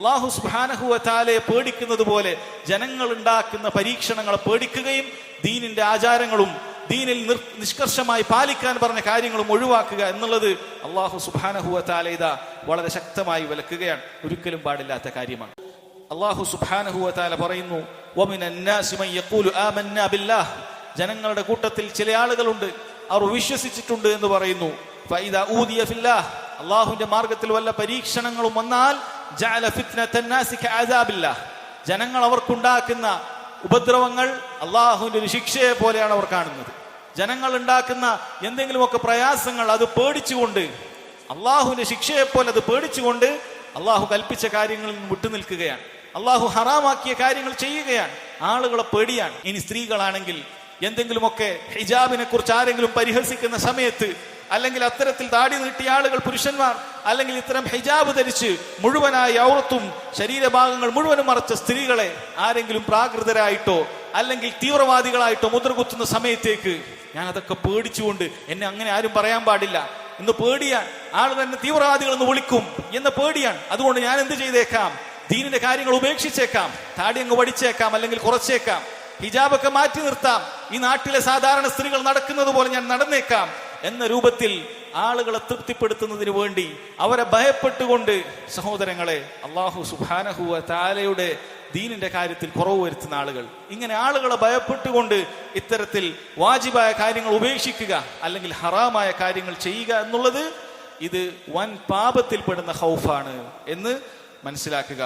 അല്ലാഹു സുബ്ഹാനഹു വ തആലയെ പേടിക്കുന്നത് പോലെ ജനങ്ങൾ ഉണ്ടാക്കുന്ന പരീക്ഷണങ്ങളെ പേടിക്കുകയും ദീനിന്റെ ആചാരങ്ങളും ദീനിൽ നിഷ്കർഷമായി പാലിക്കാൻ പറഞ്ഞ കാര്യങ്ങളും ഒഴിവാക്കുക എന്നുള്ളത് അല്ലാഹു സുബ്ഹാനഹു വ തആല ഇതാ വളരെ ശക്തമായി വിലക്കുകയാണ്. ഒരിക്കലും പാടില്ലാത്ത കാര്യമാണ്. അല്ലാഹു സുബ്ഹാനഹു വ തആല പറയുന്നു, വമിനൻ നാസി മൻ യഖൂലു ആമന്നാ ബില്ലാഹ്, ജനങ്ങളുടെ കൂട്ടത്തിൽ ചില ആളുകളുണ്ട് അവർ വിശ്വസിച്ചിട്ടുണ്ട് എന്ന് പറയുന്നു. ഫഇദാ ഊദിയ ഫില്ലാഹ്, അല്ലാഹുവിന്റെ മാർഗത്തിൽ വല്ല പരീക്ഷണങ്ങളും വന്നാൽ ജഅല ഫിത്നതൻ നാസി കഅദാബില്ലാഹ്, ജനങ്ങൾ അവർക്കുണ്ടാക്കുന്ന ഉപദ്രവങ്ങൾ അല്ലാഹുവിന്റെ ഒരു ശിക്ഷയെ പോലെയാണ് അവർ കാണുന്നത്. ജനങ്ങൾ ഉണ്ടാക്കുന്ന എന്തെങ്കിലുമൊക്കെ പ്രയാസങ്ങൾ അത് പേടിച്ചുകൊണ്ട്, അല്ലാഹുവിന്റെ ശിക്ഷയെ പോലെ അത് പേടിച്ചുകൊണ്ട് അല്ലാഹു കൽപ്പിച്ച കാര്യങ്ങളിൽ നിന്ന് വിട്ടുനിൽക്കുകയാണ്. അല്ലാഹു ഹറാമാക്കിയ കാര്യങ്ങൾ ചെയ്യുകയാണ്. ആളുകളെ പേടിയാണ്. ഇനി സ്ത്രീകളാണെങ്കിൽ എന്തെങ്കിലുമൊക്കെ ഹിജാബിനെ കുറിച്ച് ആരെങ്കിലും പരിഹസിക്കുന്ന സമയത്ത്, അല്ലെങ്കിൽ അത്തരത്തിൽ താടി നീട്ടിയ ആളുകൾ പുരുഷന്മാർ, അല്ലെങ്കിൽ ഇത്തരം ഹിജാബ് ധരിച്ച് മുഴുവനായി ഔറത്തും ശരീരഭാഗങ്ങൾ മുഴുവനും മറച്ച സ്ത്രീകളെ ആരെങ്കിലും പ്രാകൃതരായിട്ടോ അല്ലെങ്കിൽ തീവ്രവാദികളായിട്ടോ മുദ്രകുത്തുന്ന സമയത്തേക്ക് ഞാൻ അതൊക്കെ പേടിച്ചുകൊണ്ട് എന്നെ അങ്ങനെ ആരും പറയാൻ പാടില്ല എന്ന് പേടിയാണ്. ആളുകൾ എന്നെ തീവ്രവാദികൾ എന്ന് വിളിക്കും എന്ന പേടിയാണ്. അതുകൊണ്ട് ഞാൻ എന്ത് ചെയ്തേക്കാം, ദീനിന്റെ കാര്യങ്ങൾ ഉപേക്ഷിച്ചേക്കാം, താടി അങ്ങ് പഠിച്ചേക്കാം, അല്ലെങ്കിൽ കുറച്ചേക്കാം, ഹിജാബൊക്കെ മാറ്റി നിർത്താം, ഈ നാട്ടിലെ സാധാരണ സ്ത്രീകൾ നടക്കുന്നത് പോലെ ഞാൻ നടന്നേക്കാം എന്ന രൂപത്തിൽ ആളുകളെ തൃപ്തിപ്പെടുത്തുന്നതിന് വേണ്ടി അവരെ ഭയപ്പെട്ടുകൊണ്ട്, സഹോദരങ്ങളെ, അല്ലാഹു സുബ്ഹാനഹു വ തആലയുടെ ദീനിന്റെ കാര്യത്തിൽ കുറവ് വരുത്തുന്ന ആളുകൾ, ഇങ്ങനെ ആളുകളെ ഭയപ്പെട്ടുകൊണ്ട് ഇത്തരത്തിൽ വാജിബായ കാര്യങ്ങൾ ഉപേക്ഷിക്കുക അല്ലെങ്കിൽ ഹറാമായ കാര്യങ്ങൾ ചെയ്യുക എന്നുള്ളത് ഇത് വൻ പാപത്തിൽപ്പെടുന്ന ഖൗഫാണ് എന്ന് മനസ്സിലാക്കുക.